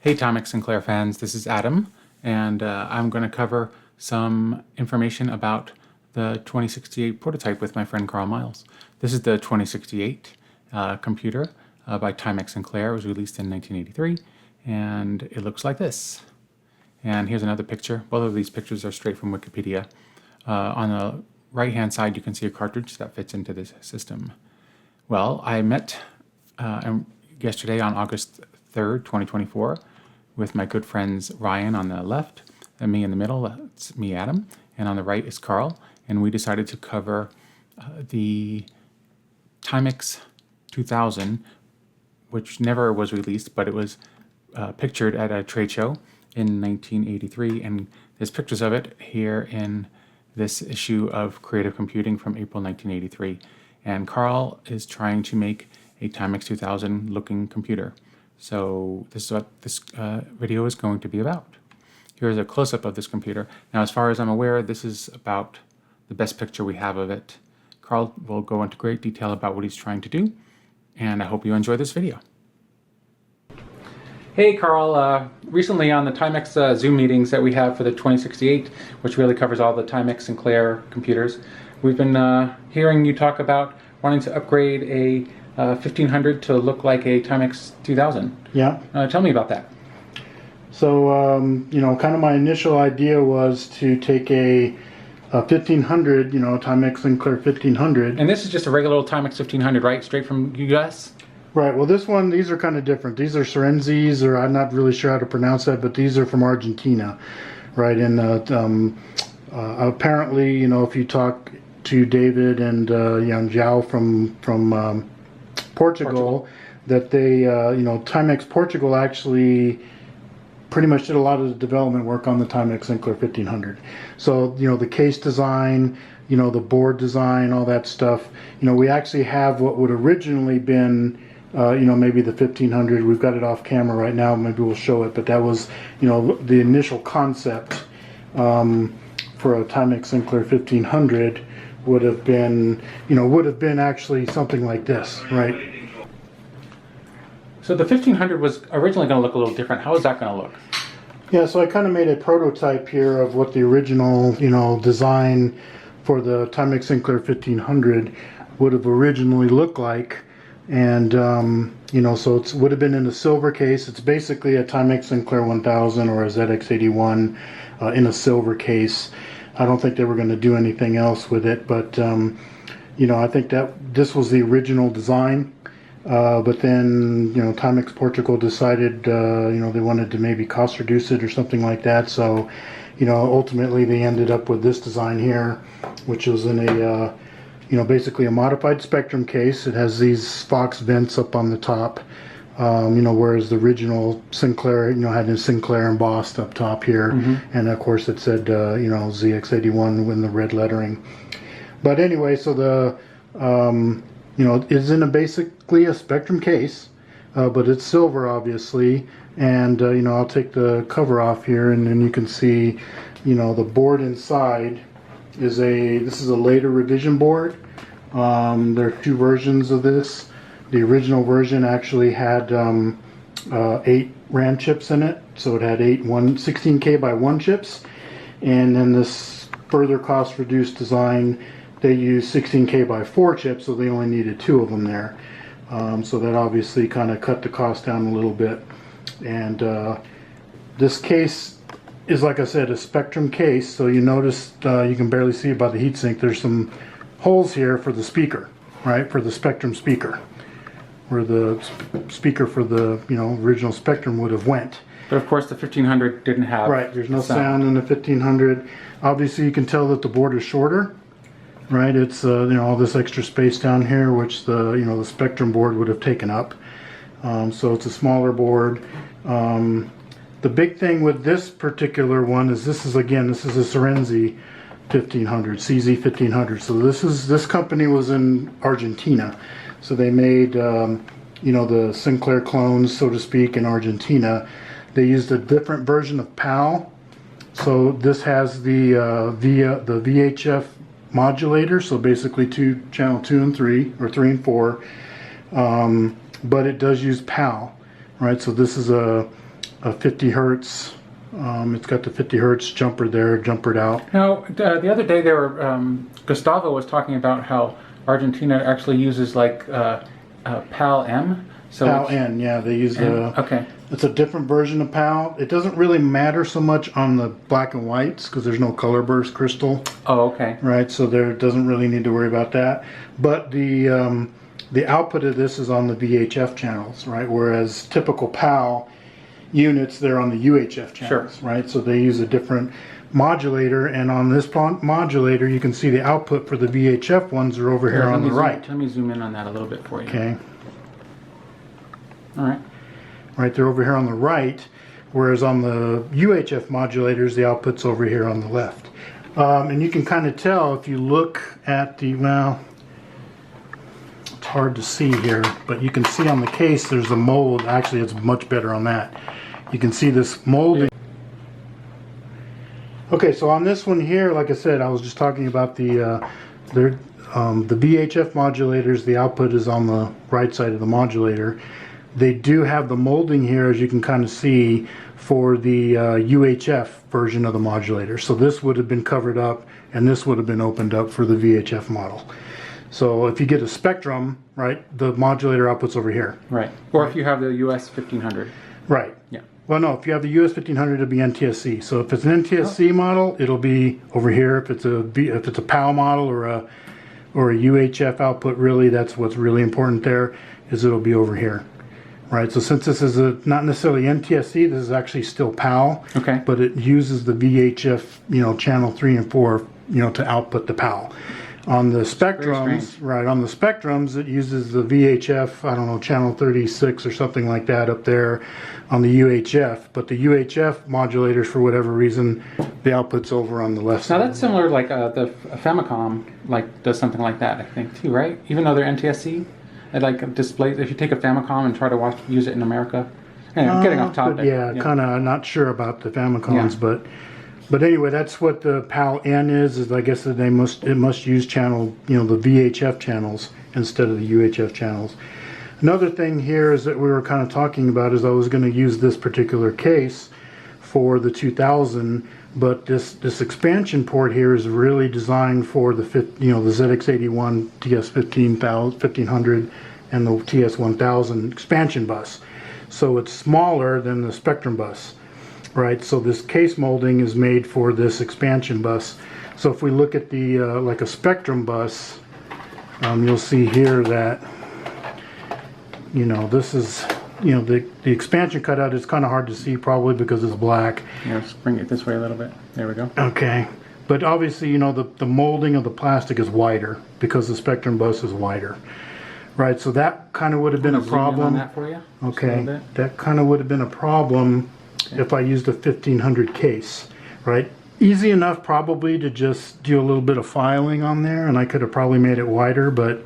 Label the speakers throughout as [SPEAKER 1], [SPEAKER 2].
[SPEAKER 1] Hey Timex Sinclair fans, this is Adam, and I'm going to cover some information about the 2068 prototype with my friend Carl Miles. This is the 2068 computer by Timex Sinclair. It was released in 1983, and it looks like this. And here's another picture. Both of these pictures are straight from Wikipedia. On the right-hand side, you can see a cartridge that fits into this system. Well, I met yesterday on August 3rd, 2024, with my good friends Ryan on the left, and me in the middle, that's me, Adam, and on the right is Carl, and we decided to cover the Timex 2000, which never was released, but it was pictured at a trade show in 1983, and there's pictures of it here in this issue of Creative Computing from April 1983, and Carl is trying to make a Timex 2000 looking computer. So this is what this video is going to be about. Here's a close-up of this computer. Now, as far as I'm aware, this is about the best picture we have of it. Carl will go into great detail about what he's trying to do, and I hope you enjoy this video. Hey Carl, recently on the Timex Zoom meetings that we have for the 2068, which really covers all the Timex Sinclair computers, we've been hearing you talk about wanting to upgrade a 1500 to look like a Timex 2000.
[SPEAKER 2] Yeah.
[SPEAKER 1] Tell me about that.
[SPEAKER 2] So, kind of my initial idea was to take a 1500, Timex Sinclair 1500.
[SPEAKER 1] And this is just a regular old Timex 1500, right? Straight from US?
[SPEAKER 2] Right. Well, these are kind of different. These are Czerweny, or I'm not really sure how to pronounce that, but these are from Argentina, right? And apparently, if you talk to David and Zhao from Portugal, that they, Timex Portugal actually pretty much did a lot of the development work on the Timex Sinclair 1500. So, the case design, the board design, all that stuff, we actually have what would originally been, maybe the 1500. We've got it off camera right now. Maybe we'll show it, but that was, the initial concept for a Timex Sinclair 1500 would have been, actually something like this, right?
[SPEAKER 1] So the 1500 was originally going to look a little different. How is that going to look?
[SPEAKER 2] Yeah, so I kind of made a prototype here of what the original, design for the Timex Sinclair 1500 would have originally looked like. And, so it would have been in a silver case. It's basically a Timex Sinclair 1000 or a ZX81 in a silver case. I don't think they were going to do anything else with it, but, I think that this was the original design. But then, Timex Portugal decided, they wanted to maybe cost reduce it or something like that. So, ultimately they ended up with this design here, which was in a, basically a modified Spectrum case. It has these Fox vents up on the top, whereas the original Sinclair, had a Sinclair embossed up top here. Mm-hmm. And of course it said, ZX81 with the red lettering. But anyway, so the, it's in basically a Spectrum case, but it's silver, obviously. And, I'll take the cover off here, and then you can see, the board inside is this is a later revision board. There are two versions of this. The original version actually had 8 RAM chips in it, so it had 16K by 1 chips. And then this further cost reduced design, they used 16K by 4 chips, so they only needed 2 of them there. So that obviously kind of cut the cost down a little bit. And this case is, like I said, a Spectrum case. So you notice you can barely see it by the heatsink. There's some holes here for the speaker, right? For the Spectrum speaker, where the speaker for the original Spectrum would have went.
[SPEAKER 1] But of course the 1500 didn't have.
[SPEAKER 2] Right. There's no sound in the 1500. Obviously you can tell that the board is shorter. Right, it's all this extra space down here, which the Spectrum board would have taken up. So it's a smaller board. The big thing with this particular one is this is a Czerweny 1500, CZ 1500. So this company was in Argentina, so they made the Sinclair clones, so to speak, in Argentina. They used a different version of PAL. So this has the VHF modulator, so basically channel 2 and 3, or 3 and 4, but it does use PAL, right? So this is a a 50 hertz. It's got the 50 hertz jumper there, jumpered out.
[SPEAKER 1] Now, the other day, Gustavo was talking about how Argentina actually uses like PAL M. So
[SPEAKER 2] PAL N, yeah, they use
[SPEAKER 1] okay.
[SPEAKER 2] It's a different version of PAL. It doesn't really matter so much on the black and whites because there's no color burst crystal.
[SPEAKER 1] Oh, okay.
[SPEAKER 2] Right, so there doesn't really need to worry about that. But the output of this is on the VHF channels, right? Whereas typical PAL units, they're on the UHF channels,
[SPEAKER 1] Sure.
[SPEAKER 2] right? So they use a different modulator, and on this modulator, you can see the output for the VHF ones are over here on the right.
[SPEAKER 1] Let me zoom in on that a little bit for you.
[SPEAKER 2] Okay.
[SPEAKER 1] All right.
[SPEAKER 2] Right, they're over here on the right, whereas on the UHF modulators, the output's over here on the left. And you can kind of tell if you look at the, well, it's hard to see here, but you can see on the case there's a mold. Actually, it's much better on that. You can see this molding. Okay, so on this one here, like I said, I was just talking about the VHF modulators. The output is on the right side of the modulator. They do have the molding here, as you can kind of see, for the UHF version of the modulator. So this would have been covered up, and this would have been opened up for the VHF model. So if you get a Spectrum, right, the modulator output's over here.
[SPEAKER 1] Right. Or if you have the US 1500.
[SPEAKER 2] Right.
[SPEAKER 1] Yeah.
[SPEAKER 2] Well, no, if you have the US 1500, it'll be NTSC. So if it's an NTSC model, it'll be over here. If it's a PAL model or a UHF output, really, that's what's really important there, is it'll be over here. Right, so since this is not necessarily NTSC, this is actually still PAL.
[SPEAKER 1] Okay.
[SPEAKER 2] But it uses the VHF, channel 3 and 4, to output the PAL. On the Spectrums, right, on the Spectrums, it uses the VHF, I don't know, channel 36 or something like that up there on the UHF. But the UHF modulators, for whatever reason, the output's over on the left side.
[SPEAKER 1] Now that's similar, like the Famicom, does something like that, I think, too, right? Even though they're NTSC. It displays, if you take a Famicom and try to use it in America. Anyway, I'm getting off topic.
[SPEAKER 2] Yeah, kind of not sure about the Famicoms, but anyway, that's what the PAL N is I guess that it must use channel, the VHF channels instead of the UHF channels. Another thing here is that we were kind of talking about is I was going to use this particular case for the 2000, but this expansion port here is really designed for the ZX81 TS1500 and the TS1000 expansion bus. So it's smaller than the Spectrum bus, right? So this case molding is made for this expansion bus. So if we look at the like a Spectrum bus, you'll see here that this is the expansion cutout is kind of hard to see probably because it's black.
[SPEAKER 1] Yeah, let's bring it this way a little bit. There we go.
[SPEAKER 2] Okay, but obviously the molding of the plastic is wider because the Spectrum bus is wider, right? So that kind of would have been a problem.
[SPEAKER 1] On that for you?
[SPEAKER 2] Okay, that kind of would have been a problem if I used a 1500 case, right? Easy enough probably to just do a little bit of filing on there, and I could have probably made it wider, but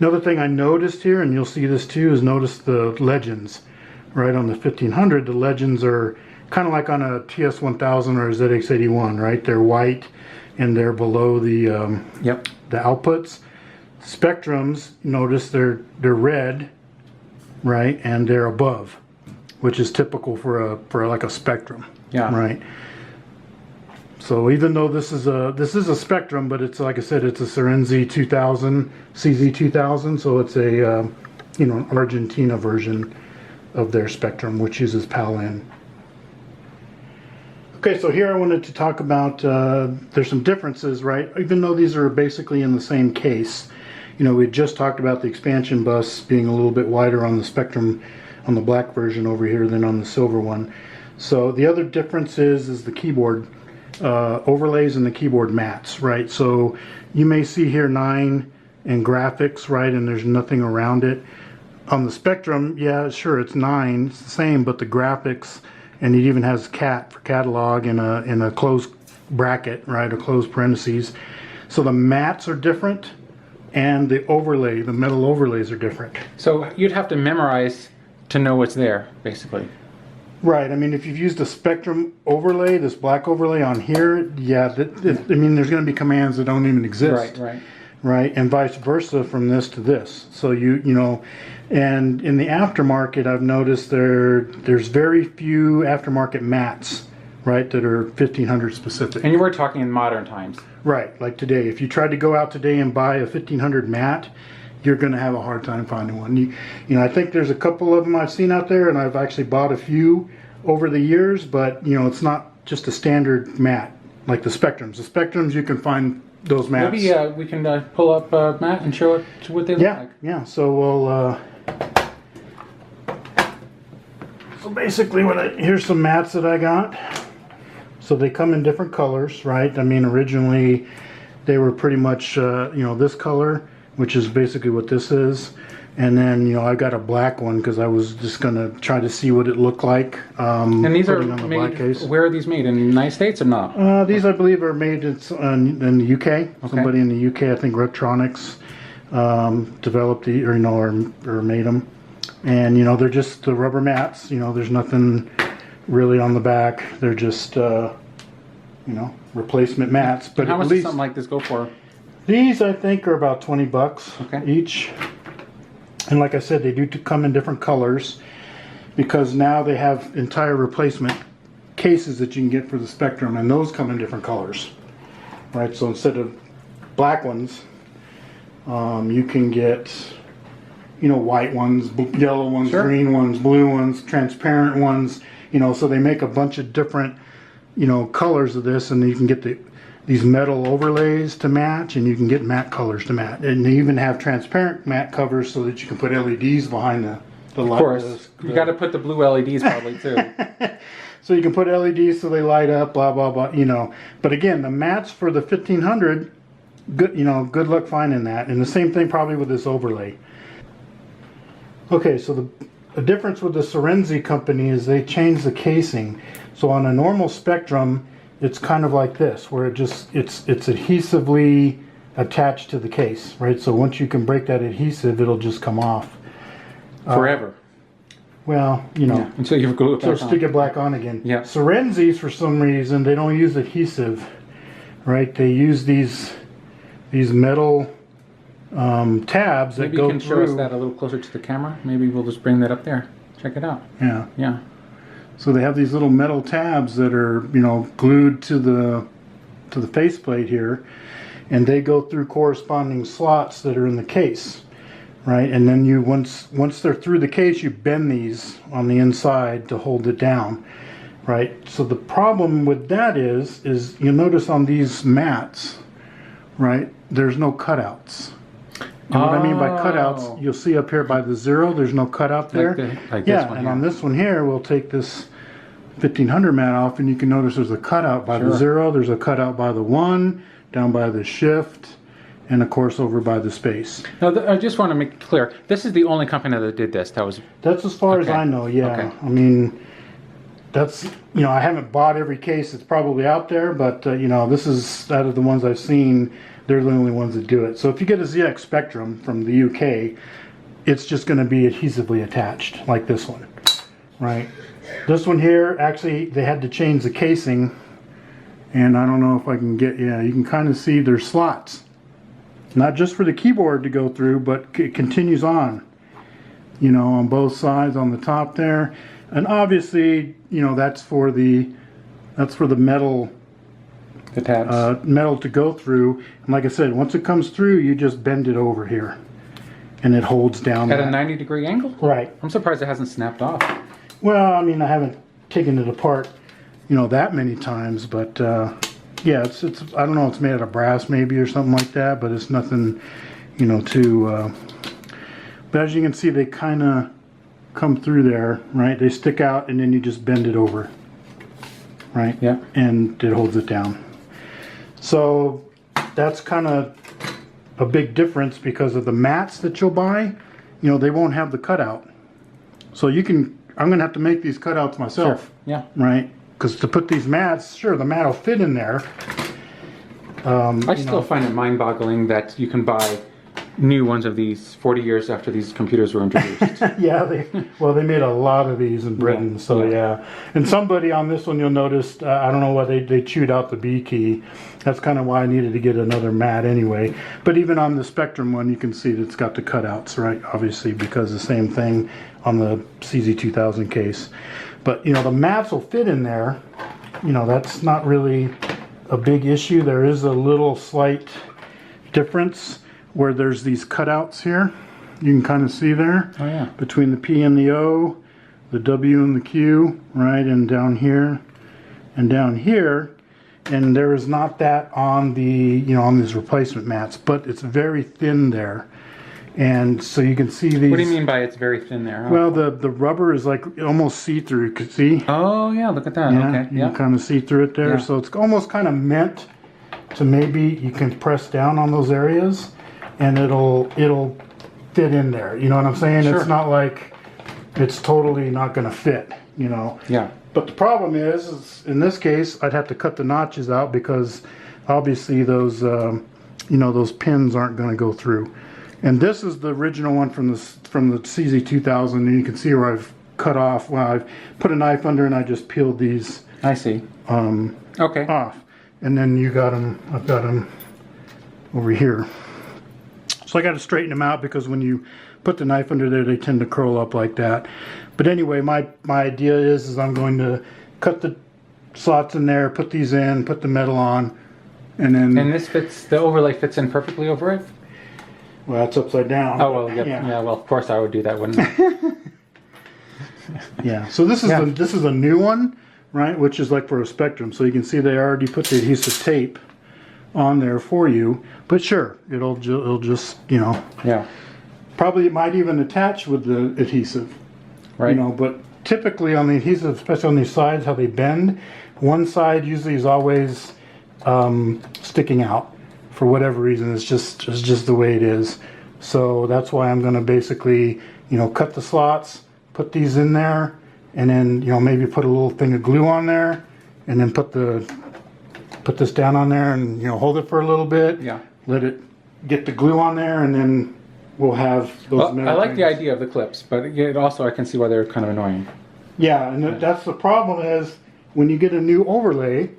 [SPEAKER 2] another thing I noticed here, and you'll see this too, is notice the legends, right? On the 1500, the legends are kind of like on a TS1000 or a ZX81, right? They're white and they're below the outputs. Spectrums, notice they're red, right? And they're above, which is typical for like a Spectrum, right? So even though this is a Spectrum, but it's, like I said, it's a Czerweny 2000, CZ 2000, so it's a an Argentina version of their Spectrum, which uses PAL N. Okay, so here I wanted to talk about there's some differences, right? Even though these are basically in the same case, we just talked about the expansion bus being a little bit wider on the Spectrum, on the black version over here than on the silver one. So the other difference is the keyboard overlays and the keyboard mats, right? So you may see here 9 and graphics, right? And there's nothing around it. On the Spectrum, yeah, sure, it's 9, it's the same, but the graphics, and it even has cat for catalog in a closed bracket, right? Or closed parentheses. So the mats are different, and the overlay, the metal overlays are different.
[SPEAKER 1] So you'd have to memorize to know what's there, basically.
[SPEAKER 2] Right. I mean, if you've used a Spectrum overlay, this black overlay on here, yeah, there's going to be commands that don't even exist.
[SPEAKER 1] Right.
[SPEAKER 2] right? And vice versa from this to this. So you know, and in the aftermarket, I've noticed there's very few aftermarket mats, right, that are 1500 specific.
[SPEAKER 1] And you were talking in modern times.
[SPEAKER 2] Right, like today. If you tried to go out today and buy a 1500 mat, you're going to have a hard time finding one. You know, I think there's a couple of them I've seen out there, and I've actually bought a few over the years, but you know, it's not just a standard mat like the Spectrums. The Spectrums, you can find those mats.
[SPEAKER 1] Maybe we can pull up a mat and show it what they look like.
[SPEAKER 2] Yeah. So we'll. So basically, here's some mats that I got. So they come in different colors, right? I mean, originally they were pretty much, you know, this color, which is basically what this is. And then, you know, I got a black one because I was just going to try to see what it looked like.
[SPEAKER 1] And these are
[SPEAKER 2] on the
[SPEAKER 1] made,
[SPEAKER 2] black case.
[SPEAKER 1] Where are these made? In the United States or not?
[SPEAKER 2] These, I believe, are made in the UK. Okay. Somebody in the UK, I think Reproduction, developed the, or, you know, or made them. And, you know, they're just the rubber mats. You know, there's nothing really on the back. They're just, you know, replacement mats. But
[SPEAKER 1] how
[SPEAKER 2] at
[SPEAKER 1] much
[SPEAKER 2] least
[SPEAKER 1] does something like this go for?
[SPEAKER 2] these, I think, are about $20 each. And like I said, they do come in different colors because now they have entire replacement cases that you can get for the Spectrum, and those come in different colors, right? So instead of black ones, you can get, you know, white ones, yellow ones, green ones, blue ones, transparent ones, you know, so they make a bunch of different, you know, colors of this, and you can get these metal overlays to match, and you can get matte colors to match. And they even have transparent matte covers so that you can put LEDs behind the light.
[SPEAKER 1] Of course. You got to put the blue LEDs probably too.
[SPEAKER 2] So you can put LEDs so they light up, blah, blah, blah, you know. But again, the mats for the 1500, good, you know, good luck finding that. And the same thing probably with this overlay. Okay, so the difference with the Czerweny company is they changed the casing. So on a normal Spectrum, it's kind of like this, where it's adhesively attached to the case, right? So once you can break that adhesive, it'll just come off.
[SPEAKER 1] Forever.
[SPEAKER 2] Well, you know,
[SPEAKER 1] until you glue it back on.
[SPEAKER 2] So stick it back on again.
[SPEAKER 1] Yeah.
[SPEAKER 2] Czerweny, for some reason, they don't use adhesive, right? They use these metal tabs that go through. Maybe you can show us that a little closer to the camera. Maybe we'll just bring that up there. Check it out. Yeah. Yeah. So they have these little metal tabs that are, you know, glued to the faceplate here, and they go through corresponding slots that are in the case, right? And then you once they're through the case, you bend these on the inside to hold it down, right? So the problem with that is you'll notice on these mats, right, there's no cutouts. And what I mean by cutouts, you'll see up here by the 0, there's no cutout there.
[SPEAKER 1] Like this one
[SPEAKER 2] and
[SPEAKER 1] here.
[SPEAKER 2] on this one here, we'll take this 1500 mat off, and you can notice there's a cutout by the 0, there's a cutout by the 1, down by the shift, and of course over by the space.
[SPEAKER 1] Now, I just want to make it clear, this is the only company that did this.
[SPEAKER 2] That's as far as I know, yeah. Okay. I mean, that's, you know, I haven't bought every case that's probably out there, but, you know, this is, out of the ones I've seen, they're the only ones that do it. So if you get a ZX Spectrum from the UK, it's just going to be adhesively attached, like this one, right? This one here, actually, they had to change the casing, and I don't know if I can get, yeah, you can kind of see there's slots. Not just for the keyboard to go through, but it continues on, you know, on both sides, on the top there. And obviously, you know, that's for the metal,
[SPEAKER 1] the tabs.
[SPEAKER 2] Metal to go through. And like I said, once it comes through, you just bend it over here, and it holds down
[SPEAKER 1] at a 90-degree angle.
[SPEAKER 2] Right.
[SPEAKER 1] I'm surprised it hasn't snapped off.
[SPEAKER 2] Well, I mean, I haven't taken it apart, you know, that many times, but yeah, it's I don't know, it's made out of brass maybe or something like that, but it's nothing, you know, too. But as you can see, they kind of come through there, right? They stick out, and then you just bend it over, right? Yeah. And it holds it down. So that's kind of a big difference because of the mats that you'll buy. You know, they won't have the cutout. So you can, I'm going to have to make these cutouts myself.
[SPEAKER 1] Sure. Yeah.
[SPEAKER 2] Right? Because to put these mats, sure, the mat will fit in there.
[SPEAKER 1] I still find it mind-boggling that you can buy new ones of these 40 years after these computers were introduced.
[SPEAKER 2] Yeah, they made a lot of these in Britain, so yeah. And somebody on this one, you'll notice, I don't know why they chewed out the B key. That's kind of why I needed to get another mat anyway. But even on the Spectrum one, you can see that it's got the cutouts, right? Obviously, because the same thing on the CZ2000 case. But, you know, the mats will fit in there. You know, that's not really a big issue. There is a little slight difference where there's these cutouts here. You can kind of see there.
[SPEAKER 1] Oh, yeah.
[SPEAKER 2] Between the P and the O, the W and the Q, right? And down here and down here. And there is not that on the, you know, on these replacement mats, but it's very thin there. And so you can see these.
[SPEAKER 1] What do you mean by it's very thin there?
[SPEAKER 2] Well, the rubber is like almost see-through. You can see.
[SPEAKER 1] Oh, yeah, look at that.
[SPEAKER 2] Yeah,
[SPEAKER 1] Okay.
[SPEAKER 2] you can kind of see through it there.
[SPEAKER 1] Yeah.
[SPEAKER 2] So it's almost kind of meant to, maybe you can press down on those areas and it'll fit in there. You know what I'm saying?
[SPEAKER 1] Sure.
[SPEAKER 2] It's not like it's totally not going to fit, you know.
[SPEAKER 1] Yeah.
[SPEAKER 2] But the problem is in this case, I'd have to cut the notches out because obviously those, you know, those pins aren't going to go through. And this is the original one from the CZ2000, and you can see where I've cut off. Well, I've put a knife under and I just peeled these
[SPEAKER 1] I see. Okay.
[SPEAKER 2] off. And then you got them, I've got them over here. So I got to straighten them out because when you put the knife under there, they tend to curl up like that. But anyway, my idea is I'm going to cut the slots in there, put these in, put the metal on, and then...
[SPEAKER 1] And this fits, the overlay fits in perfectly over it?
[SPEAKER 2] Well, that's upside down.
[SPEAKER 1] Oh, well, yeah, well, of course I would do that, wouldn't I?
[SPEAKER 2] Yeah, so this is this is a new one, right? Which is like for a Spectrum. So you can see they already put the adhesive tape on there for you. But sure, it'll just, you know.
[SPEAKER 1] Yeah.
[SPEAKER 2] Probably it might even attach with the adhesive.
[SPEAKER 1] Right.
[SPEAKER 2] You know, but typically on the adhesive, especially on these sides, how they bend, one side usually is always sticking out for whatever reason. It's just the way it is. So that's why I'm going to basically, you know, cut the slots, put these in there, and then, you know, maybe put a little thing of glue on there, and then put this down on there, and, you know, hold it for a little bit.
[SPEAKER 1] Yeah.
[SPEAKER 2] Let it get the glue on there, and then we'll have those.
[SPEAKER 1] Well, I like the idea of the clips, but it also I can see why they're kind of annoying.
[SPEAKER 2] Yeah, and that's the problem is when you get a new overlay,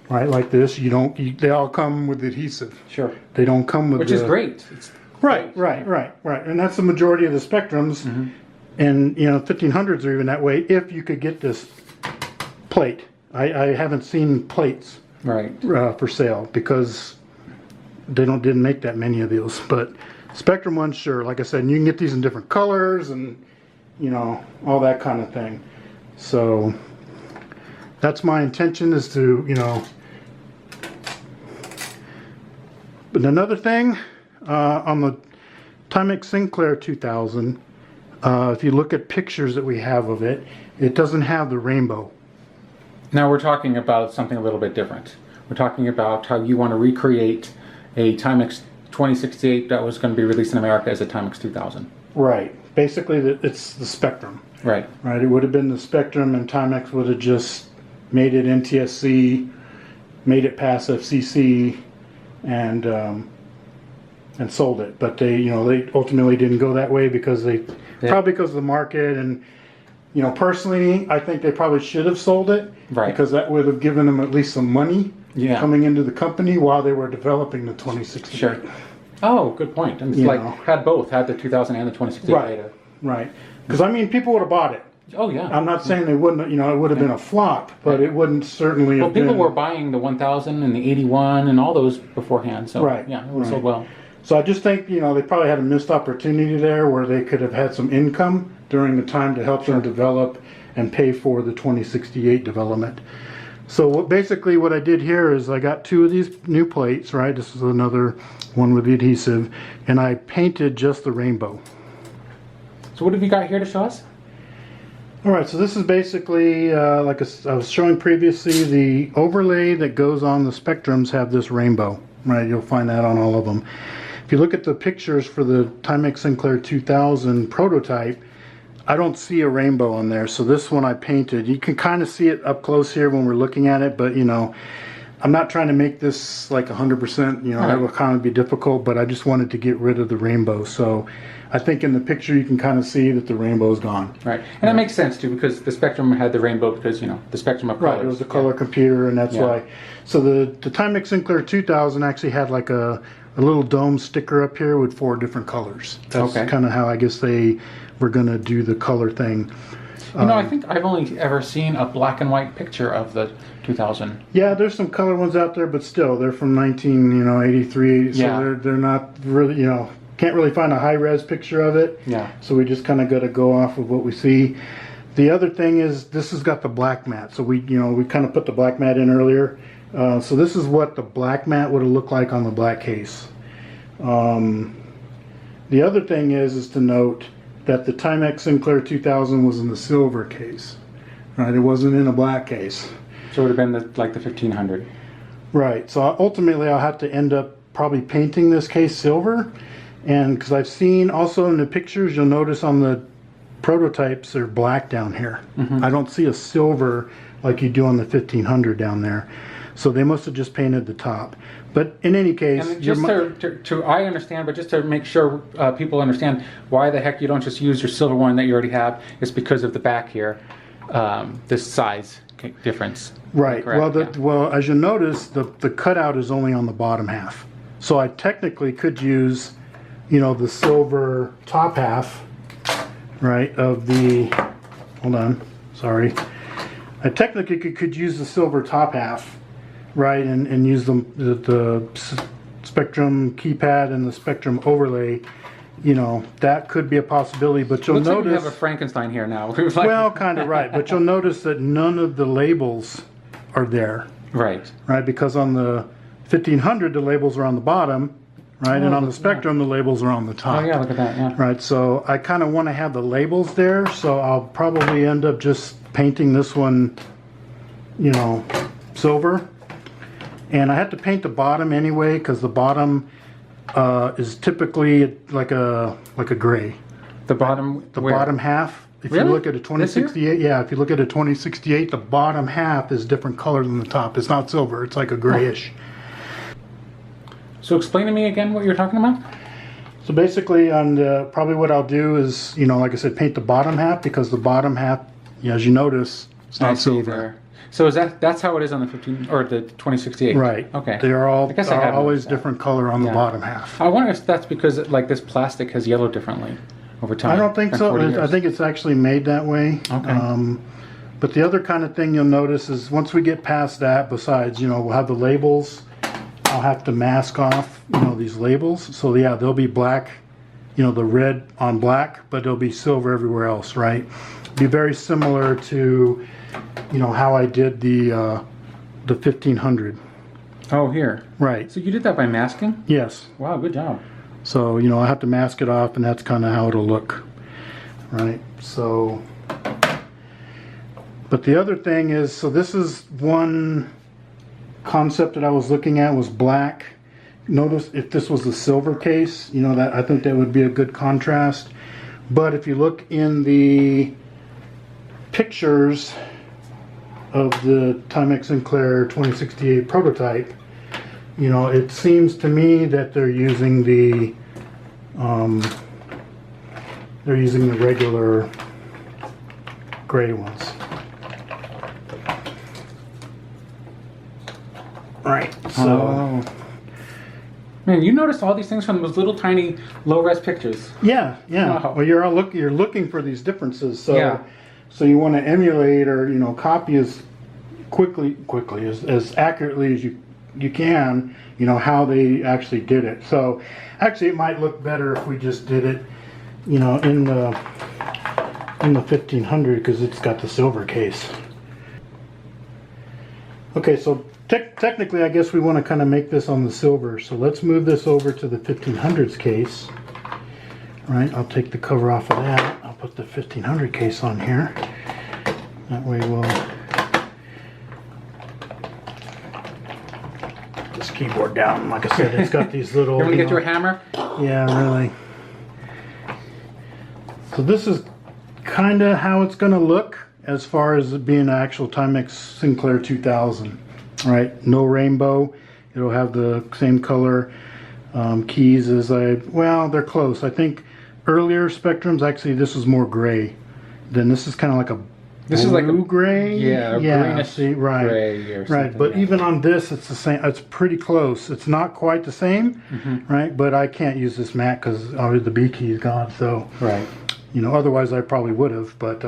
[SPEAKER 2] right, like this, they all come with adhesive.
[SPEAKER 1] Sure.
[SPEAKER 2] They don't come with
[SPEAKER 1] Which is great.
[SPEAKER 2] Right. And that's the majority of the Spectrums. Mm-hmm. And, you know, 1500s are even that way if you could get this plate. I haven't seen plates for sale because they didn't make that many of those. But Spectrum ones, sure, like I said, and you can get these in different colors and, you know, all that kind of thing. So that's my intention, is to, you know. But another thing, on the Timex Sinclair 2000, if you look at pictures that we have of it, it doesn't have the rainbow.
[SPEAKER 1] Now we're talking about something a little bit different. We're talking about how you want to recreate a Timex 2068 that was going to be released in America as a Timex 2000.
[SPEAKER 2] Right. Basically, it's the Spectrum.
[SPEAKER 1] Right.
[SPEAKER 2] Right. It would have been the Spectrum, and Timex would have just made it NTSC, made it pass FCC, and sold it. But they ultimately didn't go that way because probably because of the market. And, you know, personally, I think they probably should have sold it.
[SPEAKER 1] Right.
[SPEAKER 2] Because that would have given them at least some money coming into the company while they were developing the 2068.
[SPEAKER 1] Sure. Oh, good point. And it's had both, had the 2000 and the 2068 data.
[SPEAKER 2] Right. Because, I mean, people would have bought it.
[SPEAKER 1] Oh, yeah.
[SPEAKER 2] I'm not saying they wouldn't, you know, it would have been a flop, but it wouldn't certainly have been.
[SPEAKER 1] Well, people were buying the 1000 and the 81 and all those beforehand. So,
[SPEAKER 2] right.
[SPEAKER 1] Yeah, it would have sold well.
[SPEAKER 2] So I just think, you know, they probably had a missed opportunity there where they could have had some income during the time to help them develop and pay for the 2068 development. So basically what I did here is I got two of these new plates, right? This is another one with the adhesive, and I painted just the rainbow.
[SPEAKER 1] So what have you got here to show us?
[SPEAKER 2] All right, so this is basically, like I was showing previously, the overlay that goes on the Spectrums have this rainbow, right? You'll find that on all of them. If you look at the pictures for the Timex Sinclair 2000 prototype, I don't see a rainbow on there. So this one I painted. You can kind of see it up close here when we're looking at it, but, you know, I'm not trying to make this like 100%, you know, that would kind of be difficult, but I just wanted to get rid of the rainbow. So I think in the picture you can kind of see that the rainbow is gone.
[SPEAKER 1] Right, and that makes sense too, because the Spectrum had the rainbow because, you know, the spectrum of colors.
[SPEAKER 2] Right, it was a color computer, and that's why. So the Timex Sinclair 2000 actually had like a little dome sticker up here with 4 different colors. That's kind of how I guess they were going to do the color thing.
[SPEAKER 1] You know, I think I've only ever seen a black and white picture of the 2000.
[SPEAKER 2] Yeah, there's some color ones out there, but still, they're from 1983, so they're not really, you know, can't really find a high-res picture of it.
[SPEAKER 1] Yeah.
[SPEAKER 2] So we just kind of got to go off of what we see. The other thing is this has got the black mat, so we kind of put the black mat in earlier. So this is what the black mat would have looked like on the black case. The other thing is to note that the Timex Sinclair 2000 was in the silver case, right? It wasn't in a black case.
[SPEAKER 1] So it would have been like the 1500.
[SPEAKER 2] Right. So ultimately, I'll have to end up probably painting this case silver, and because I've seen also in the pictures, you'll notice on the prototypes they're black down here. I don't see a silver like you do on the 1500 down there. So they must have just painted the top. But in any case,
[SPEAKER 1] and just to I understand, but just to make sure people understand why the heck you don't just use your silver one that you already have, it's because of the back here, this size difference.
[SPEAKER 2] Right.
[SPEAKER 1] Correct?
[SPEAKER 2] Well, as you notice, the cutout is only on the bottom half. So I technically could use, you know, the silver top half, right, of the, hold on, sorry. I technically could use the silver top half, right, and use the Spectrum keypad and the Spectrum overlay. You know, that could be a possibility, but you'll notice...
[SPEAKER 1] Like we have a Frankenstein here now.
[SPEAKER 2] Well, kind of right, but you'll notice that none of the labels are there.
[SPEAKER 1] Right.
[SPEAKER 2] Right, because on the 1500, the labels are on the bottom, right, and on the Spectrum, the labels are on the top.
[SPEAKER 1] Oh, yeah, look at that, yeah.
[SPEAKER 2] Right, so I kind of want to have the labels there, so I'll probably end up just painting this one, you know, silver. And I have to paint the bottom anyway, because the bottom is typically like a gray.
[SPEAKER 1] The bottom.
[SPEAKER 2] The bottom half. If you look at a 2068, if you look at a 2068, the bottom half is different color than the top. It's not silver. It's like a grayish.
[SPEAKER 1] So explain to me again what you're talking about.
[SPEAKER 2] So basically, on probably what I'll do is, you know, like I said, paint the bottom half, because the bottom half, as you notice, it's not silver.
[SPEAKER 1] So that's how it is on the 15 or the 2068.
[SPEAKER 2] Right.
[SPEAKER 1] Okay.
[SPEAKER 2] They are all always different color on the bottom half.
[SPEAKER 1] I wonder if that's because like this plastic has yellowed differently over time.
[SPEAKER 2] I don't think so. I think it's actually made that way.
[SPEAKER 1] Okay.
[SPEAKER 2] But the other kind of thing you'll notice is once we get past that, besides, you know, we'll have the labels. I'll have to mask off, you know, these labels. So yeah, they'll be black, you know, the red on black, but they'll be silver everywhere else, right? Be very similar to, you know, how I did the 1500.
[SPEAKER 1] Oh, here.
[SPEAKER 2] Right.
[SPEAKER 1] So you did that by masking?
[SPEAKER 2] Yes.
[SPEAKER 1] Wow, good job.
[SPEAKER 2] So, you know, I have to mask it off, and that's kind of how it'll look. Right. So, but the other thing is, so this is one concept that I was looking at was black. Notice if this was the silver case, you know, that I think that would be a good contrast. But if you look in the pictures of the Timex Sinclair 2068 prototype, you know, it seems to me that they're using the regular gray ones. Right. So
[SPEAKER 1] man, you noticed all these things from those little tiny low-res pictures.
[SPEAKER 2] Yeah.
[SPEAKER 1] Wow.
[SPEAKER 2] Well, you're looking for these differences. So so you want to emulate or, you know, copy as quickly as accurately as you can, you know, how they actually did it. So actually it might look better if we just did it, you know, in the 1500, because it's got the silver case. Okay, so technically I guess we want to kind of make this on the silver. So let's move this over to the 1500s case. Right, I'll take the cover off of that. I'll put the 1500 case on here. That way we'll... This keyboard down. Like I said, it's got these little...
[SPEAKER 1] You want to get you a hammer?
[SPEAKER 2] Yeah, really. So this is kind of how it's going to look as far as it being an actual Timex Sinclair 2000. right? No rainbow. It'll have the same color keys as well, they're close. I think earlier Spectrums, actually this was more gray. Then this is kind of like a
[SPEAKER 1] This is like a
[SPEAKER 2] gray.
[SPEAKER 1] Yeah, greenish
[SPEAKER 2] see, right,
[SPEAKER 1] gray or something.
[SPEAKER 2] right. But even on this, it's the same. It's pretty close. It's not quite the same, right? But I can't use this mat because obviously the B key is gone. So,
[SPEAKER 1] right.
[SPEAKER 2] Otherwise I probably would have. But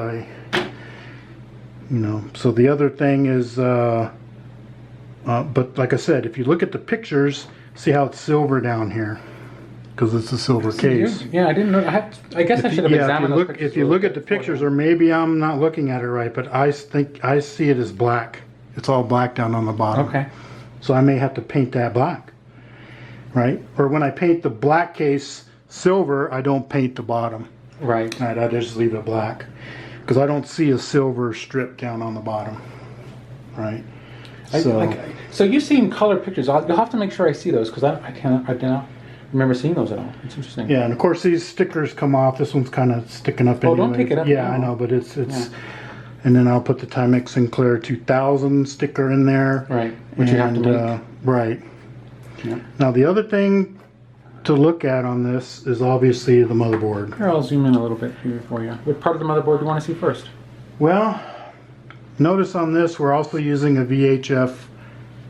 [SPEAKER 2] So the other thing is, but like I said, if you look at the pictures, see how it's silver down here. Because it's a silver case.
[SPEAKER 1] Yeah, I didn't know. I guess I should have examined those pictures.
[SPEAKER 2] If you look at the pictures, or maybe I'm not looking at it right, but I think I see it as black. It's all black down on the bottom.
[SPEAKER 1] Okay.
[SPEAKER 2] So I may have to paint that black, right? Or when I paint the black case silver, I don't paint the bottom.
[SPEAKER 1] Right.
[SPEAKER 2] Right, I just leave it black. Because I don't see a silver strip down on the bottom, right?
[SPEAKER 1] So you've seen color pictures. You'll have to make sure I see those because I did not remember seeing those at all. It's interesting.
[SPEAKER 2] Yeah, and of course these stickers come off. This one's kind of sticking up.
[SPEAKER 1] Oh, don't pick it up.
[SPEAKER 2] Yeah, I know, but it's. Yeah. And then I'll put the Timex Sinclair 2000 sticker in there.
[SPEAKER 1] Right, which you have to make.
[SPEAKER 2] Right.
[SPEAKER 1] Yeah.
[SPEAKER 2] Now the other thing to look at on this is obviously the motherboard.
[SPEAKER 1] Here, I'll zoom in a little bit here for you. What part of the motherboard do you want to see first?
[SPEAKER 2] Well, notice on this we're also using a VHF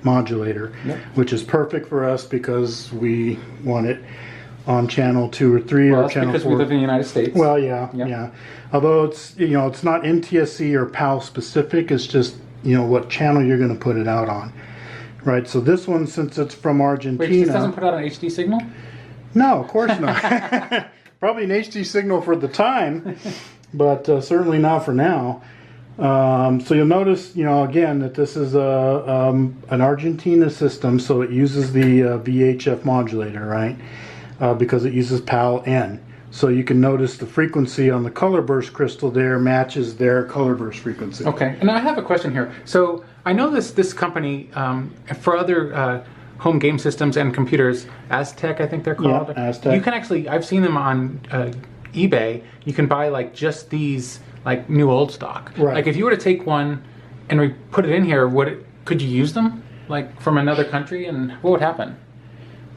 [SPEAKER 2] modulator, which is perfect for us because we want it on channel 2 or 3 or channel 4.
[SPEAKER 1] Because we live in the United States.
[SPEAKER 2] Well, yeah. Although it's it's not NTSC or PAL specific, it's just what channel you're going to put it out on, right? So this one, since it's from Argentina,
[SPEAKER 1] wait, this doesn't put out an HD signal?
[SPEAKER 2] No, of course not. Probably an HD signal for the time, but certainly not for now. So you'll notice, again, that this is an Argentina system, so it uses the VHF modulator, right? Because it uses PAL-N. So you can notice the frequency on the color burst crystal there matches their color burst frequency.
[SPEAKER 1] Okay, and I have a question here. So I know this company, for other home game systems and computers, Aztec, I think they're called.
[SPEAKER 2] Yeah, Aztec.
[SPEAKER 1] You can actually, I've seen them on eBay. You can buy like just these like new old stock.
[SPEAKER 2] Right.
[SPEAKER 1] Like if you were to take one and put it in here, could you use them like from another country, and what would happen?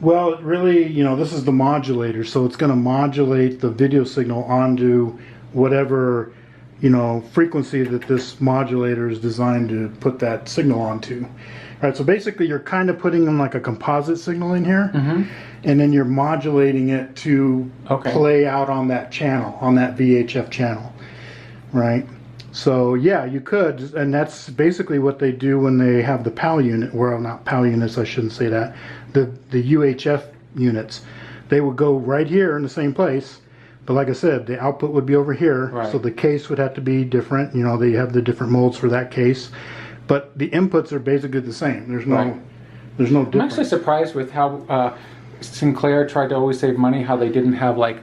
[SPEAKER 2] Well, it really, this is the modulator, so it's going to modulate the video signal onto whatever, frequency that this modulator is designed to put that signal onto. All right, so basically you're kind of putting in like a composite signal in here, and then you're modulating it to play out on that channel, on that VHF channel, right? So yeah, you could, and that's basically what they do when they have the PAL unit, well, not PAL units, I shouldn't say that, the UHF units. They would go right here in the same place, but like I said, the output would be over here, so the case would have to be different. They have the different molds for that case, but the inputs are basically the same. There's no difference.
[SPEAKER 1] I'm actually surprised with how Sinclair tried to always save money, how they didn't have like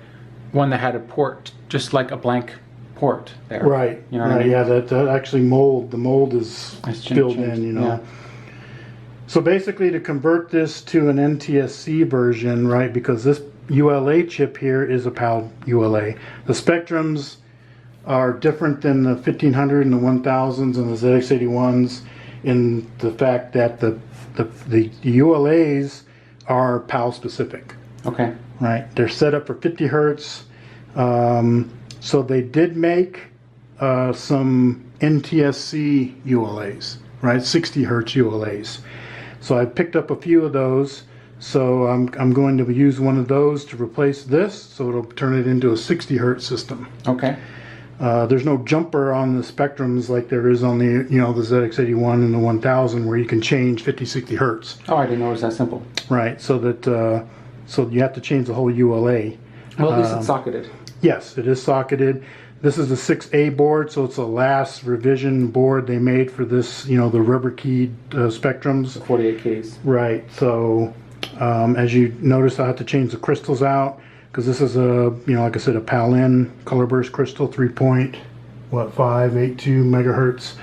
[SPEAKER 1] one that had a port, just like a blank port there.
[SPEAKER 2] Right.
[SPEAKER 1] You know what I mean?
[SPEAKER 2] Yeah, that actually the mold is filled in,
[SPEAKER 1] Yeah.
[SPEAKER 2] So basically to convert this to an NTSC version, right, because this ULA chip here is a PAL ULA. The Spectrums are different than the 1500 and the 1000s and the ZX81s in the fact that the ULAs are PAL specific.
[SPEAKER 1] Okay.
[SPEAKER 2] Right. They're set up for 50 hertz. So they did make some NTSC ULAs, right? 60 hertz ULAs. So I picked up a few of those. So I'm going to use one of those to replace this. So it'll turn it into a 60 hertz system.
[SPEAKER 1] Okay.
[SPEAKER 2] There's no jumper on the Spectrums like there is on the the ZX81 and the 1000 where you can change 50, 60 hertz.
[SPEAKER 1] Oh, I didn't know it was that simple.
[SPEAKER 2] Right. So that so you have to change the whole ULA.
[SPEAKER 1] Well, at least it's socketed.
[SPEAKER 2] Yes, it is socketed. This is a 6A board, so it's the last revision board they made for this, the rubber keyed Spectrums.
[SPEAKER 1] 48 keys.
[SPEAKER 2] Right. So as you notice, I have to change the crystals out because this is a, like I said, a PAL-N color burst crystal, 3.582 megahertz,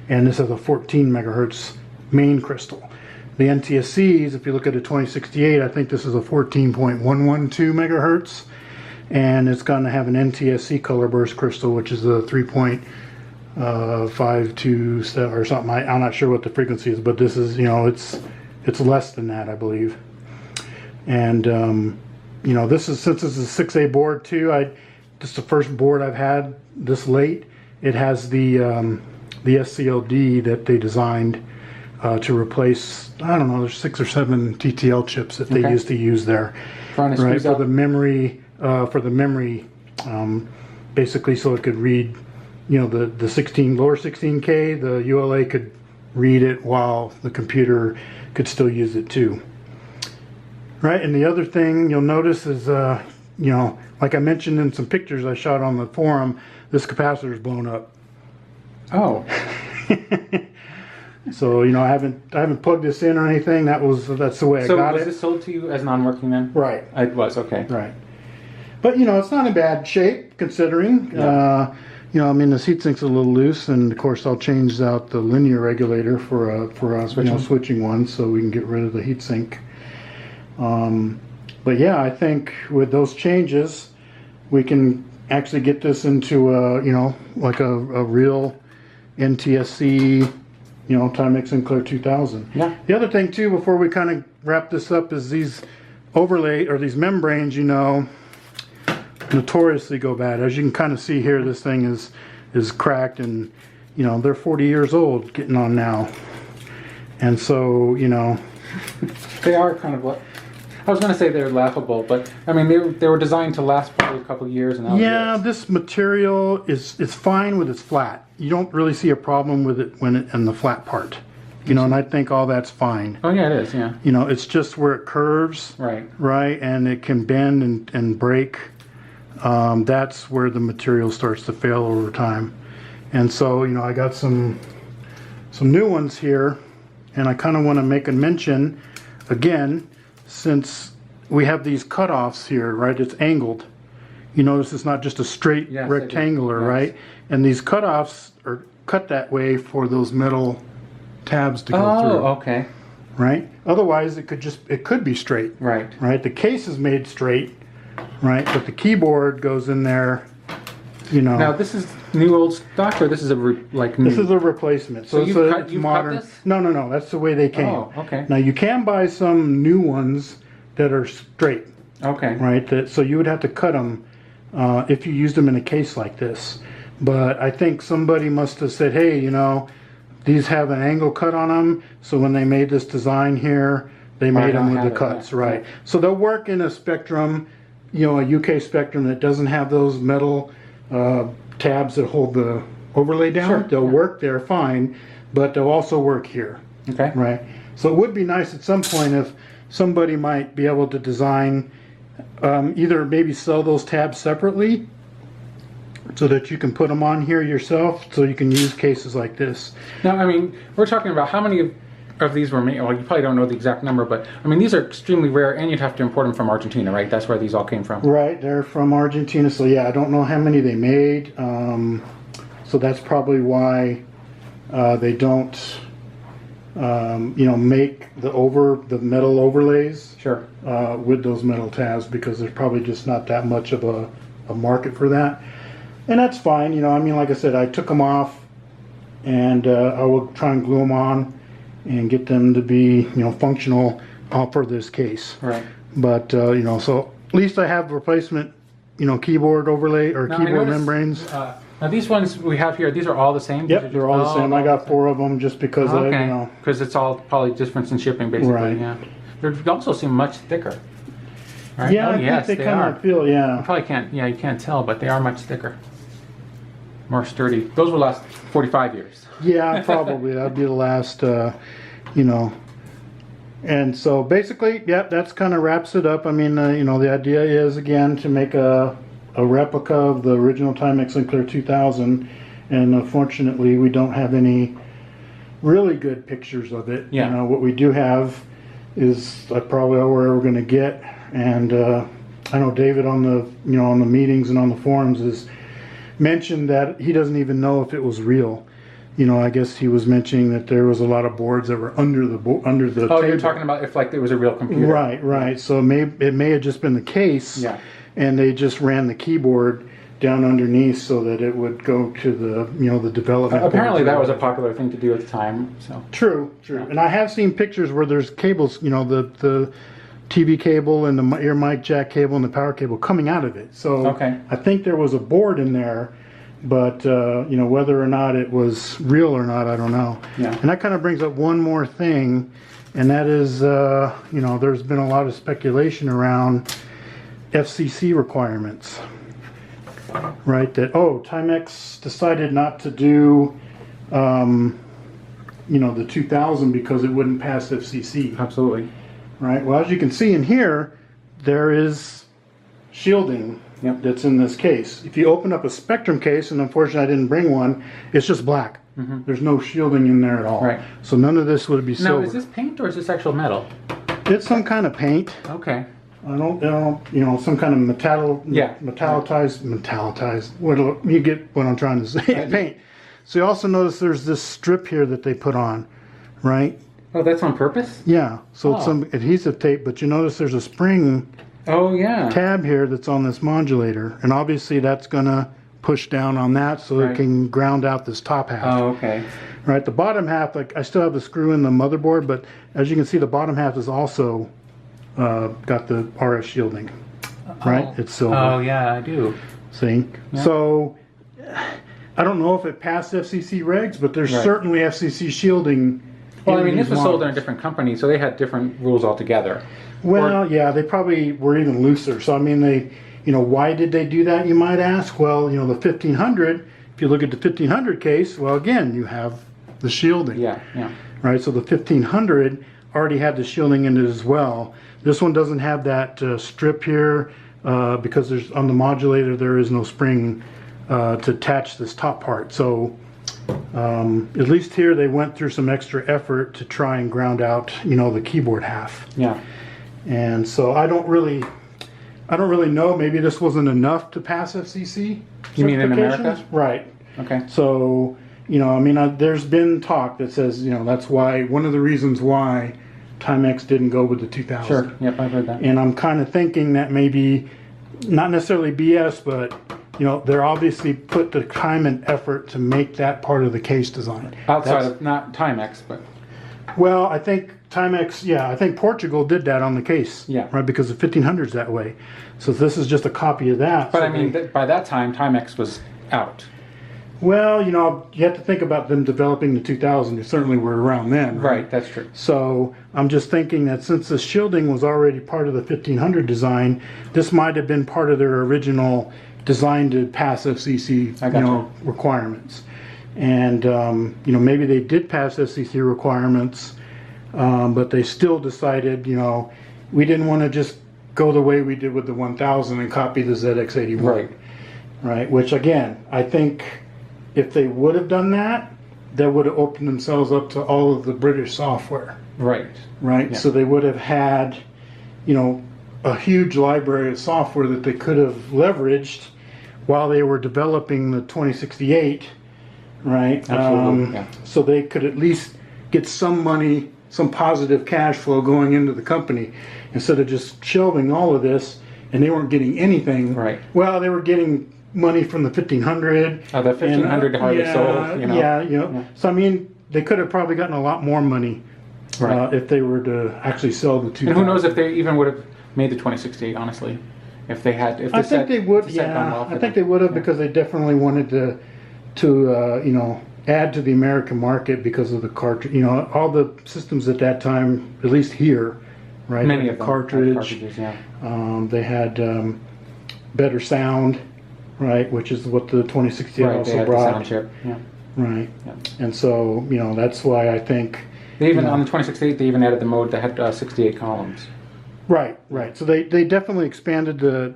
[SPEAKER 2] and this is a 14 megahertz main crystal. The NTSCs, if you look at a 2068, I think this is a 14.112 megahertz. And it's going to have an NTSC color burst crystal, which is a 3.0 527 or something. I'm not sure what the frequency is, but this is, it's less than that, I believe. And this is, since it's a 6A board too, this is the first board I've had this late. It has the SCLD that they designed to replace, I don't know, there's 6 or 7 TTL chips that they used to use there, right, for the memory, basically, so it could read, the lower 16K, the ULA could read it while the computer could still use it too. Right, and the other thing you'll notice is, like I mentioned in some pictures I shot on the forum, this capacitor is blown up.
[SPEAKER 1] Oh.
[SPEAKER 2] So I haven't plugged this in or anything. That's the way I got it.
[SPEAKER 1] So was this sold to you as non-working then?
[SPEAKER 2] Right.
[SPEAKER 1] It was, okay.
[SPEAKER 2] Right. But it's not in bad shape considering.
[SPEAKER 1] Yeah.
[SPEAKER 2] The heat sink's a little loose, and of course I'll change out the linear regulator for a switching one, so we can get rid of the heat sink. But yeah, I think with those changes, we can actually get this into like a real NTSC, Timex Sinclair 2000.
[SPEAKER 1] Yeah.
[SPEAKER 2] The other thing too, before we kind of wrap this up, is these these membranes, notoriously go bad. As you can kind of see here, this thing is cracked, and they're 40 years old, getting on now, and so
[SPEAKER 1] they are kind of what. I was going to say they're laughable, but I mean they were designed to last probably a couple of years. And
[SPEAKER 2] this material is fine with its flat. You don't really see a problem with it in the flat part, and I think all that's fine.
[SPEAKER 1] Oh yeah, it is. Yeah.
[SPEAKER 2] It's just where it curves.
[SPEAKER 1] Right.
[SPEAKER 2] Right, and it can bend and break. That's where the material starts to fail over time, and so I got some new ones here, and I kind of want to make a mention again. Since we have these cutoffs here, right, it's angled. You notice it's not just a straight rectangular, right? And these cutoffs are cut that way for those metal tabs to go through.
[SPEAKER 1] Oh, okay.
[SPEAKER 2] Right? Otherwise, it could be straight.
[SPEAKER 1] Right.
[SPEAKER 2] Right? The case is made straight, right? But the keyboard goes in there,
[SPEAKER 1] Now, this is new old stock, or this is new?
[SPEAKER 2] This is a replacement. So it's modern.
[SPEAKER 1] Cut this?
[SPEAKER 2] No. That's the way they came.
[SPEAKER 1] Oh, okay.
[SPEAKER 2] Now you can buy some new ones that are straight.
[SPEAKER 1] Okay.
[SPEAKER 2] Right. So you would have to cut them if you used them in a case like this. But I think somebody must have said, hey, these have an angle cut on them. So when they made this design here, they made them with the cuts. Yeah. Right. So they'll work in a Spectrum, a UK Spectrum that doesn't have those metal tabs that hold the overlay down.
[SPEAKER 1] Sure.
[SPEAKER 2] They'll work there fine, but they'll also work here.
[SPEAKER 1] Okay.
[SPEAKER 2] Right. So it would be nice at some point if somebody might be able to design, either maybe sell those tabs separately so that you can put them on here yourself, so you can use cases like this.
[SPEAKER 1] Now, we're talking about how many of these were made. Well, you probably don't know the exact number, but these are extremely rare, and you'd have to import them from Argentina, right? That's where these all came from.
[SPEAKER 2] Right, they're from Argentina. So yeah, I don't know how many they made. So that's probably why they don't, make the metal overlays.
[SPEAKER 1] Sure.
[SPEAKER 2] With those metal tabs, because there's probably just not that much of a market for that, and that's fine. Like I said, I took them off, and I will try and glue them on and get them to be, functional for this case.
[SPEAKER 1] Right.
[SPEAKER 2] But, so at least I have replacement, keyboard overlay or keyboard membranes.
[SPEAKER 1] Now these ones we have here, these are all the same?
[SPEAKER 2] Yep, they're all the same. I got 4 of them just because
[SPEAKER 1] because it's all probably difference in shipping, basically.
[SPEAKER 2] Right.
[SPEAKER 1] Yeah. They also seem much thicker. Right?
[SPEAKER 2] Yeah, I think they kind of feel,
[SPEAKER 1] You probably can't, you can't tell, but they are much thicker. More sturdy. Those will last 45 years.
[SPEAKER 2] Yeah, probably. That'd be the last, And so basically, that's kind of wraps it up. The idea is, again, to make a replica of the original Timex Sinclair 2000. And unfortunately, we don't have any really good pictures of it.
[SPEAKER 1] Yeah.
[SPEAKER 2] What we do have is probably where we're going to get. And I know David on the meetings and on the forums has mentioned that he doesn't even know if it was real. I guess he was mentioning that there was a lot of boards that were under the
[SPEAKER 1] Oh,
[SPEAKER 2] table.
[SPEAKER 1] you're talking about if it was a real computer.
[SPEAKER 2] Right. So it may have just been the case.
[SPEAKER 1] Yeah.
[SPEAKER 2] And they just ran the keyboard down underneath so that it would go to the, you know, the development.
[SPEAKER 1] Apparently
[SPEAKER 2] boards.
[SPEAKER 1] that was a popular thing to do at the time. So
[SPEAKER 2] True. And I have seen pictures where there's cables, you know, the TV cable and the ear mic jack cable and the power cable coming out of it. So
[SPEAKER 1] Okay.
[SPEAKER 2] I think there was a board in there, but you know, whether or not it was real or not, I don't know.
[SPEAKER 1] Yeah.
[SPEAKER 2] And that kind of brings up one more thing, and that is, you know, there's been a lot of speculation around FCC requirements. Right, that, oh, Timex decided not to do, you know, the 2000 because it wouldn't pass FCC.
[SPEAKER 1] absolutely.
[SPEAKER 2] Right, well, as you can see in here, there is shielding
[SPEAKER 1] Yep.
[SPEAKER 2] that's in this case. If you open up a Spectrum case, and unfortunately I didn't bring one, it's just black. There's no shielding in there at all.
[SPEAKER 1] Right.
[SPEAKER 2] So none of this would be
[SPEAKER 1] Now,
[SPEAKER 2] silver.
[SPEAKER 1] is this paint or is this actual metal?
[SPEAKER 2] It's some kind of paint.
[SPEAKER 1] Okay.
[SPEAKER 2] I don't, you know, some kind of
[SPEAKER 1] Yeah.
[SPEAKER 2] metallized. What you get what I'm trying to say? Paint. So you also notice there's this strip here that they put on, right?
[SPEAKER 1] Oh, that's on purpose?
[SPEAKER 2] Yeah. So it's
[SPEAKER 1] Oh.
[SPEAKER 2] some adhesive tape, but you notice there's a spring
[SPEAKER 1] Oh, yeah.
[SPEAKER 2] tab here that's on this modulator, and obviously that's gonna push down on that so
[SPEAKER 1] Right.
[SPEAKER 2] it can ground out this top half.
[SPEAKER 1] Oh, okay.
[SPEAKER 2] Right. The bottom half, like I still have the screw in the motherboard, but as you can see, the bottom half is also got the RF shielding. Right. It's silver.
[SPEAKER 1] Oh, yeah, I do.
[SPEAKER 2] See? So, I don't know if it passed FCC regs, but there's
[SPEAKER 1] Right.
[SPEAKER 2] certainly FCC shielding.
[SPEAKER 1] Well, I
[SPEAKER 2] in
[SPEAKER 1] mean, this
[SPEAKER 2] these
[SPEAKER 1] was sold in a
[SPEAKER 2] models.
[SPEAKER 1] different company, so they had different rules altogether.
[SPEAKER 2] Well, yeah, they probably were even looser. So, I mean, they, you know, why did they do that, you might ask? Well, you know, the 1500, if you look at the 1500 case, well, again, you have the shielding.
[SPEAKER 1] Yeah, yeah.
[SPEAKER 2] Right? So the 1500 already had the shielding in it as well. This one doesn't have that strip here because there's on the modulator there is no spring to attach this top part. So at least here they went through some extra effort to try and ground out, you know, the keyboard half.
[SPEAKER 1] Yeah.
[SPEAKER 2] And so I don't really know. Maybe this wasn't enough to pass FCC.
[SPEAKER 1] You mean in
[SPEAKER 2] certifications.
[SPEAKER 1] America?
[SPEAKER 2] Right.
[SPEAKER 1] Okay.
[SPEAKER 2] So, you know, I mean, there's been talk that says, you know, that's why, one of the reasons why Timex didn't go with the 2000.
[SPEAKER 1] Sure. Yep, I've heard that.
[SPEAKER 2] And I'm kind of thinking that maybe, not necessarily BS, but, you know, they're obviously put the time and effort to make that part of the case design.
[SPEAKER 1] Outside of, not Timex, but
[SPEAKER 2] Well, I think Timex, yeah, I think Portugal did that on the case.
[SPEAKER 1] Yeah.
[SPEAKER 2] Right, because the 1500's that way. So this is just a copy of that.
[SPEAKER 1] But
[SPEAKER 2] So
[SPEAKER 1] I mean, by that time, Timex was out.
[SPEAKER 2] well, you know, you have to think about them developing the 2000. They certainly were around then.
[SPEAKER 1] Right, that's true.
[SPEAKER 2] So I'm just thinking that since the shielding was already part of the 1500 design, this might have been part of their original design to pass FCC,
[SPEAKER 1] I gotcha.
[SPEAKER 2] you know, requirements. And you know, maybe they did pass FCC requirements, but they still decided, you know, we didn't want to just go the way we did with the 1000 and copy the ZX81.
[SPEAKER 1] Right.
[SPEAKER 2] Right. Which again, I think if they would have done that, that would have opened themselves up to all of the British software.
[SPEAKER 1] Right.
[SPEAKER 2] Right.
[SPEAKER 1] Yeah.
[SPEAKER 2] So they would have had, you know, a huge library of software that they could have leveraged while they were developing the 2068. Right.
[SPEAKER 1] Absolutely, yeah.
[SPEAKER 2] So they could at least get some money, some positive cash flow going into the company instead of just shelving all of this, and they weren't getting anything.
[SPEAKER 1] Right.
[SPEAKER 2] Well, they were getting money from the 1500.
[SPEAKER 1] Oh, the 1500 hardly
[SPEAKER 2] yeah,
[SPEAKER 1] sold, you know.
[SPEAKER 2] Yeah, you know. So I mean, they could have probably gotten a lot more money
[SPEAKER 1] Right.
[SPEAKER 2] if they were to actually sell the 2000.
[SPEAKER 1] And who knows if they even would have made the 2068, honestly. If they had, if the
[SPEAKER 2] I think they would.
[SPEAKER 1] the set gone
[SPEAKER 2] Yeah,
[SPEAKER 1] well for
[SPEAKER 2] I think
[SPEAKER 1] them.
[SPEAKER 2] they would have because they definitely wanted to you know, add to the American market because of the cartridge. You know, all the systems at that time, at least here, right?
[SPEAKER 1] Many
[SPEAKER 2] had
[SPEAKER 1] of them had
[SPEAKER 2] cartridge.
[SPEAKER 1] cartridges, yeah.
[SPEAKER 2] They had better sound, right? Which is what the 2068
[SPEAKER 1] Right, they
[SPEAKER 2] also
[SPEAKER 1] had the
[SPEAKER 2] brought.
[SPEAKER 1] sound chip. Yeah.
[SPEAKER 2] Right.
[SPEAKER 1] Yeah.
[SPEAKER 2] And so, you know, that's why I think.
[SPEAKER 1] They even
[SPEAKER 2] you know,
[SPEAKER 1] on the 2068, they even added the mode that had 68 columns.
[SPEAKER 2] Right, right. So they definitely expanded the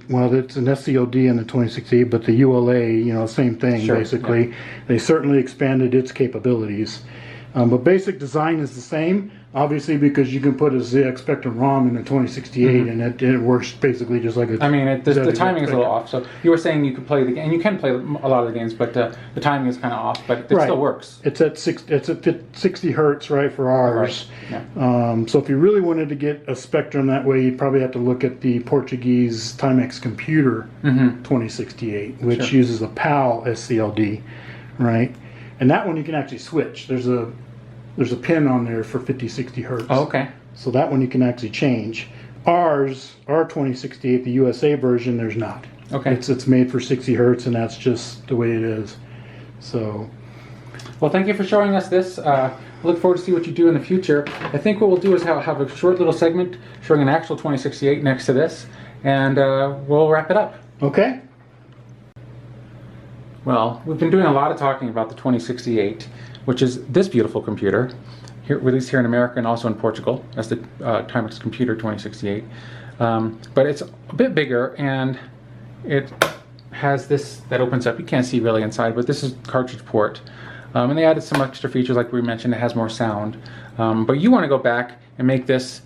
[SPEAKER 2] well, it's an SCOD in the 2068, but the ULA, you know, same thing
[SPEAKER 1] Sure,
[SPEAKER 2] basically.
[SPEAKER 1] yeah.
[SPEAKER 2] They certainly expanded its capabilities. But basic design is the same, obviously, because you can put a ZX Spectrum ROM in a 2068 and it works basically just like a.
[SPEAKER 1] I mean, the
[SPEAKER 2] ZX
[SPEAKER 1] timing is a little
[SPEAKER 2] Spectrum.
[SPEAKER 1] off. So you were saying you could play the game, and you can play a lot of the games, but the timing is kind of off. But it still works.
[SPEAKER 2] It's at 60 hertz, right, for ours.
[SPEAKER 1] Right. Yeah.
[SPEAKER 2] So if you really wanted to get a Spectrum that way, you'd probably have to look at the Portuguese Timex computer 2068, which uses a PAL SCLD, right? And that one you can actually switch. There's a pin on there for 50-60 hertz.
[SPEAKER 1] Oh, okay.
[SPEAKER 2] So that one you can actually change. Our 2068, the USA version, there's not.
[SPEAKER 1] Okay.
[SPEAKER 2] It's made for 60 hertz, and that's just the way it is. So.
[SPEAKER 1] Well, thank you for showing us this. I look forward to see what you do in the future. I think what we'll do is have a short little segment showing an actual 2068 next to this, and we'll wrap it up.
[SPEAKER 2] Okay.
[SPEAKER 1] Well, we've been doing a lot of talking about the 2068, which is this beautiful computer, released here in America and also in Portugal. That's the Timex Computer 2068. But it's a bit bigger, and it has this that opens up. You can't see really inside, but this is cartridge port. And they added some extra features, like we mentioned. It has more sound. But you want to go back and make this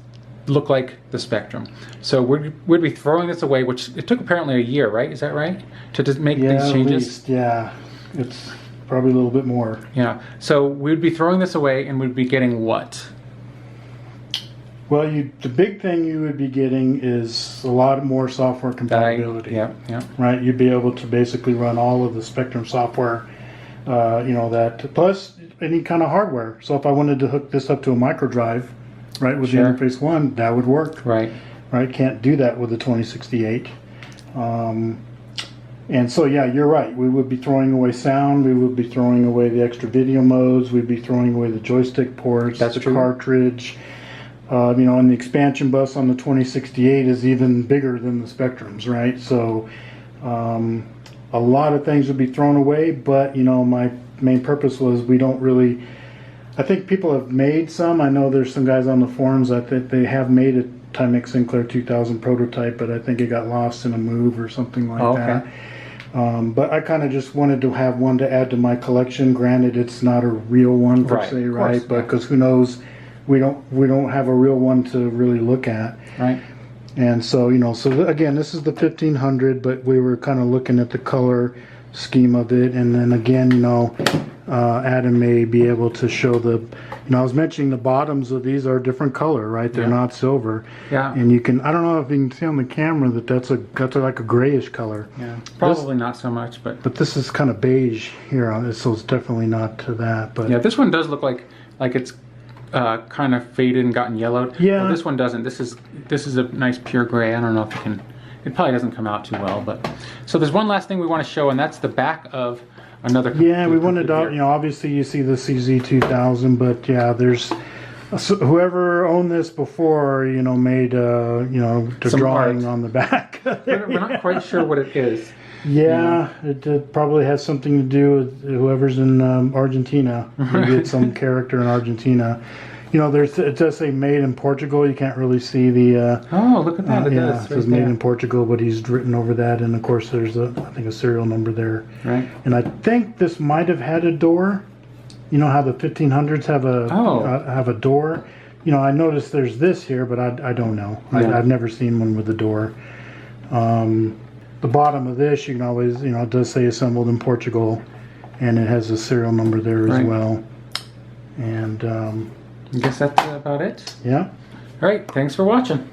[SPEAKER 1] look like the Spectrum. So we'd be throwing this away, which it took apparently a year, right? Is that right? To just make these changes?
[SPEAKER 2] At least, yeah. It's probably a little bit more.
[SPEAKER 1] Yeah. So we'd be throwing this away, and we'd be getting what?
[SPEAKER 2] Well, the big thing you would be getting is a lot more software compatibility.
[SPEAKER 1] Yeah.
[SPEAKER 2] Right? You'd be able to basically run all of the Spectrum software, that plus any kind of hardware. So if I wanted to hook this up to a micro drive, right, with the Interface 1, that would work.
[SPEAKER 1] Right.
[SPEAKER 2] Can't do that with the 2068. And so, yeah, you're right. We would be throwing away sound. We would be throwing away the extra video modes. We'd be throwing away the joystick ports, the cartridge. And the expansion bus on the 2068 is even bigger than the Spectrums, right? So a lot of things would be thrown away, but, my main purpose was we don't really... I think people have made some. I know there's some guys on the forums that they have made a Timex Sinclair 2000 prototype, but I think it got lost in a move or something like that. But I kind of just wanted to have one to add to my collection. Granted, it's not a real one per se, right? But because who knows, we don't have a real one to really look at.
[SPEAKER 1] Right.
[SPEAKER 2] And so again, this is the 1500, but we were kind of looking at the color scheme of it, and then again, Adam may be able to show I was mentioning the bottoms of these are a different color, right? They're not silver. Yeah. And I don't know if you can see on the camera that's like a grayish color.
[SPEAKER 1] Yeah. Probably not so much, but
[SPEAKER 2] this is kind of beige here on it, so it's definitely not to that. But
[SPEAKER 1] yeah, this one does look like it's kind of faded and gotten yellowed.
[SPEAKER 2] Yeah.
[SPEAKER 1] Well, this one doesn't. This is a nice pure gray. I don't know if you can. It probably doesn't come out too well, but so there's one last thing we want to show, and that's the back of another.
[SPEAKER 2] Yeah, we wanted to. Obviously you see the CZ 2000, but yeah, there's whoever owned this before, made the drawing on the back.
[SPEAKER 1] We're not quite sure what it is.
[SPEAKER 2] Yeah, it probably has something to do with whoever's in Argentina. Maybe it's some character in Argentina. It does say made in Portugal. You can't really see the.
[SPEAKER 1] Oh, look at that!
[SPEAKER 2] It says made in Portugal, but he's written over that, and of course there's I think a serial number there.
[SPEAKER 1] Right.
[SPEAKER 2] And I think this might have had a door. You know how the 1500s have a door. I noticed there's this here, but I don't know. Yeah. I've never seen one with a door. The bottom of this, you can always, it does say assembled in Portugal, and it has a serial number there as well. And
[SPEAKER 1] I guess that's about it.
[SPEAKER 2] Yeah.
[SPEAKER 1] All right. Thanks for watching.